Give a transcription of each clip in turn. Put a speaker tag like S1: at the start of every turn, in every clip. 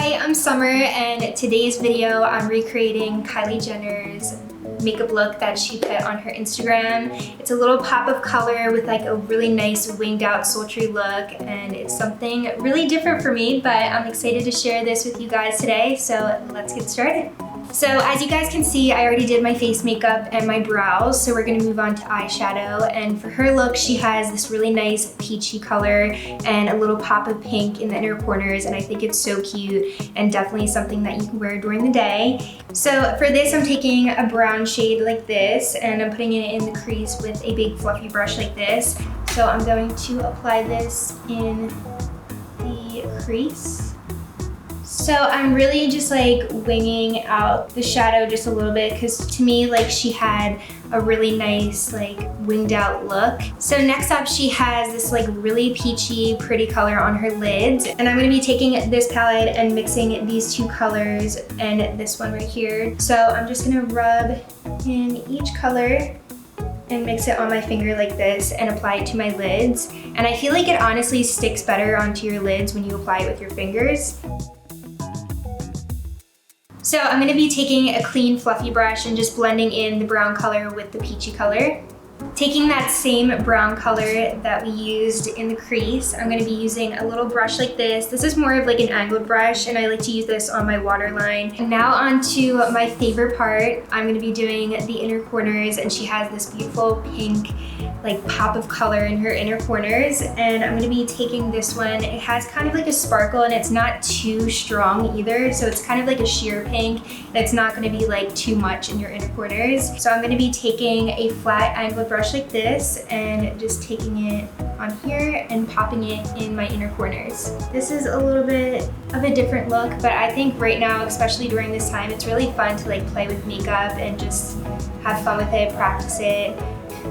S1: Hi, I'm Summer, and today's video I'm recreating Kylie Jenner's makeup look that she put on her Instagram. It's a little pop of color with like a really nice winged out sultry look, and it's something really different for me, but I'm excited to share this with you guys today, so let's get started. So as you guys can see, I already did my face makeup and my brows, so we're gonna move on to eyeshadow. And for her look, she has this really nice peachy color and a little pop of pink in the inner corners, and I think it's so cute and definitely something that you can wear during the day. So for this, I'm taking a brown shade like this, and I'm putting it in the crease with a big fluffy brush like this. So I'm going to apply this in the crease. So I'm really just like winging out the shadow just a little bit, because to me, like, she had a really nice like winged out look. So next up, she has this like really peachy pretty color on her lids, and I'm going to be taking this palette and mixing these two colors and this one right here. So I'm just going to rub in each color and mix it on my finger like this and apply it to my lids. And I feel like it honestly sticks better onto your lids when you apply it with your fingers. So I'm going to be taking a clean fluffy brush and just blending in the brown color with the peachy color. Taking that same brown color that we used in the crease, I'm going to be using a little brush like this. This is more of like an angled brush, and I like to use this on my waterline. And now on to my favorite part. I'm going to be doing the inner corners, and she has this beautiful pink like pop of color in her inner corners, and I'm going to be taking this one. It has kind of like a sparkle, and it's not too strong either, so it's kind of like a sheer pink. It's not going to be like too much in your inner corners. So I'm going to be taking a flat angled brush like this and just taking it on here and popping it in my inner corners. This is a little bit of a different look, but I think right now, especially during this time, it's really fun to like play with makeup and just have fun with it, practice it.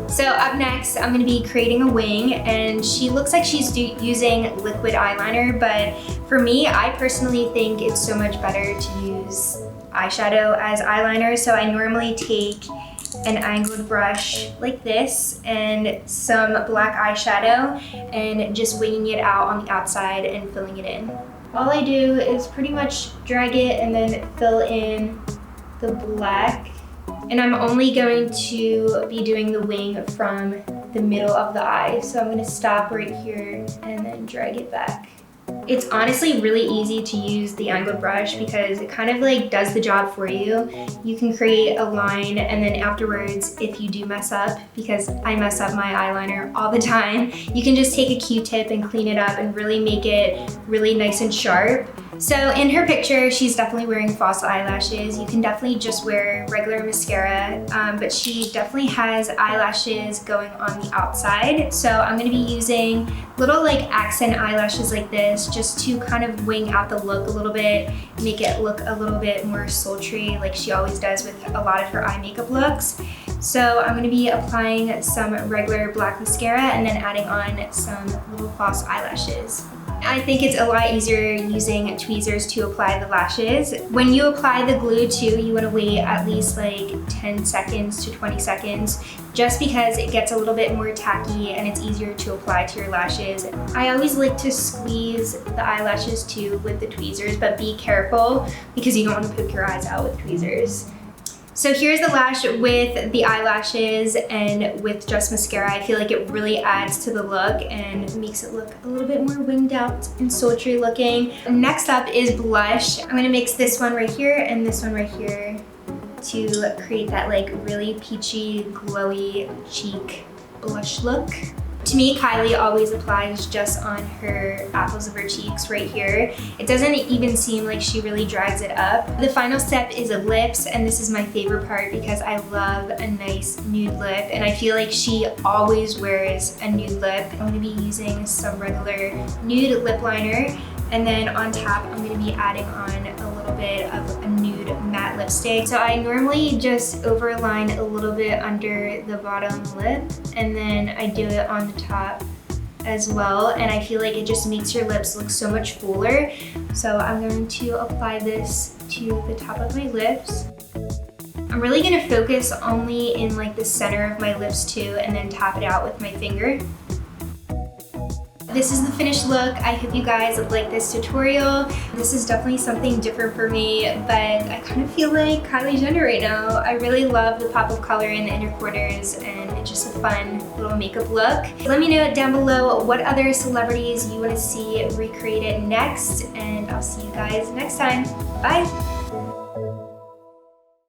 S1: So up next, I'm going to be creating a wing, and she looks like she's using liquid eyeliner, but for me, I personally think it's so much better to use eyeshadow as eyeliner. So I normally take an angled brush like this and some black eyeshadow and just winging it out on the outside and filling it in. All I do is pretty much drag it and then fill in the black. And I'm only going to be doing the wing from the middle of the eye. So I'm gonna stop right here and then drag it back. It's honestly really easy to use the angled brush because it kind of like does the job for you. You can create a line, and then afterwards, if you do mess up, because I mess up my eyeliner all the time, you can just take a Q-tip and clean it up and really make it really nice and sharp. So in her picture, she's definitely wearing false eyelashes. You can definitely just wear regular mascara, but she definitely has eyelashes going on the outside. So I'm gonna be using little like accent eyelashes like this, just to kind of wing out the look a little bit, make it look a little bit more sultry like she always does with a lot of her eye makeup looks. So I'm gonna be applying some regular black mascara and then adding on some little false eyelashes. I think it's a lot easier using tweezers to apply the lashes. When you apply the glue too, you want to wait at least like 10 seconds to 20 seconds, just because it gets a little bit more tacky and it's easier to apply to your lashes. I always like to squeeze the eyelashes too with the tweezers, but be careful because you don't want to poke your eyes out with tweezers. So here's the lash with the eyelashes and with just mascara. I feel like it really adds to the look and makes it look a little bit more winged out and sultry looking. Next up is blush. I'm gonna mix this one right here and this one right here to create that like really peachy, glowy cheek blush look. To me, Kylie always applies just on her apples of her cheeks right here. It doesn't even seem like she really drags it up. The final step is lips, and this is my favorite part because I love a nice nude lip, and I feel like she always wears a nude lip. I'm gonna be using some regular nude lip liner, and then on top, I'm gonna be adding on a little bit of a nude matte lipstick. So I normally just overline a little bit under the bottom lip, and then I do it on the top as well, and I feel like it just makes your lips look so much fuller. So I'm going to apply this to the top of my lips. I'm really gonna focus only in like the center of my lips too, and then tap it out with my finger. This is the finished look. I hope you guys like this tutorial. This is definitely something different for me, but I kind of feel like Kylie Jenner right now. I really love the pop of color in the inner quarters, and it's just a fun little makeup look. Let me know down below what other celebrities you want to see recreated next, and I'll see you guys next time. Bye!